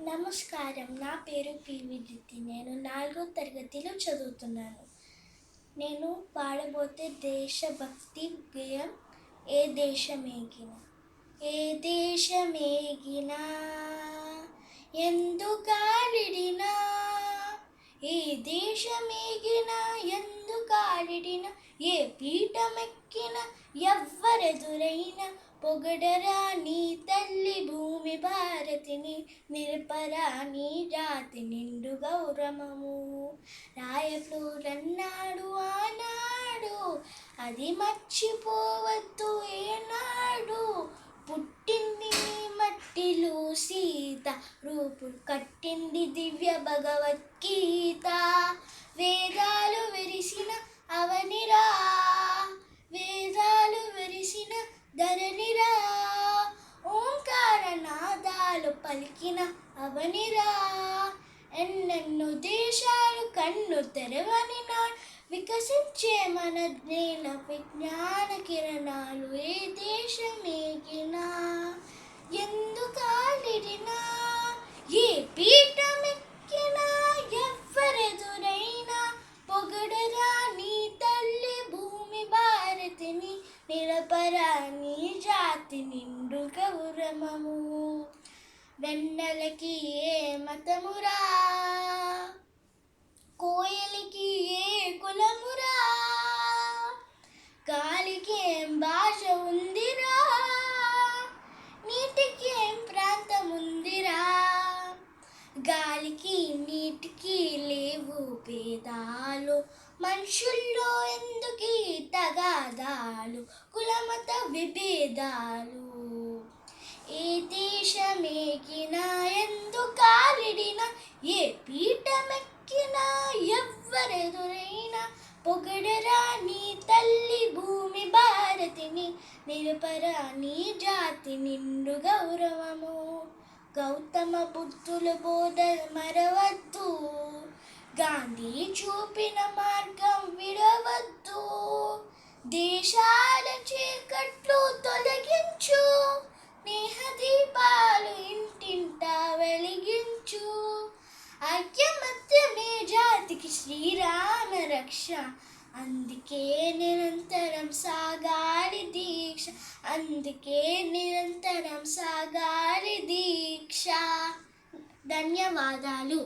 నమస్కారం. నా పేరు విదితి. నేను 4వ తరగతిలో చదువుతున్నాను. నేను పాడబోతే దేశభక్తి గేయం ఏ దేశమేగినా. ఏ దేశమేగినా ఎందుకాలిడినా, ఏ దేశమేగినా ఎందుకాలిడినా, ఏ పీఠమెక్కిన ఎవ్వరెదురైనా పొగడరా నీ తల్లి భూమి భారతిని, నిరపరా నీ జాతి నిండు గౌరవము. రాయప్రోలన్నాడు ఆనాడు, అది మర్చిపోవద్దు ఏనాడు. పుట్టింది నీ మట్టిలో సీత, రూపు కట్టింది దివ్య భగవద్గీత. వేదాలు వెరిసిన అవనిరా, వేదాలు వెరిసిన ధరణిరా, ఓంకార నాదాలు పలికిన అవనిరా. ఎన్నెన్నో దేశాలు కన్ను తెరవని నాడు, వికసించే మన నేల విజ్ఞాన కిరణాలు. ఏ దేశమేగినా ఎందుకాలిడినా, ఏ పీఠమెక్కినా ఎవ్వరెదురైనా పొగడరా నీ తల్లి భూమి భారతిని, నిరపరా నీ జాతి నిండు గౌరవము. వెన్నెలకి ఏ మతమురా, కోయలికి ఏ కులమురా, గాలికి ఏం భాష ఉందిరా, నీటికి ఏం ప్రాంతం ఉందిరా. గాలికి నీటికి లేవు భేదాలు, మనుషుల్లో ఎందుకీ తగాదాలు, కులమత విభేదాలు. ఏ దేశమేగినా ఎందుకాలిడినా, ఏ పీఠమెక్కినా ఎవ్వరెదురైనా పొగడరా నీ తల్లి భూమి భారతిని, నిరపరా నీ జాతి నిండు గౌరవము. గౌతమ బుద్ధుల బోధ మరవద్దు, గాంధీ చూపిన మార్గం విడవద్దు. దేశాల చీకట్లు తొలగించు, స్నేహ దీపాలు ఇంటింటా వెలిగించు. ఐక్యమత్యమే జాతికి శ్రీరామ రక్ష, అందుకే నిరంతరం సాగాలి దీక్ష, అందుకే నిరంతరం సాగాలి దీక్ష. ధన్యవాదాలు.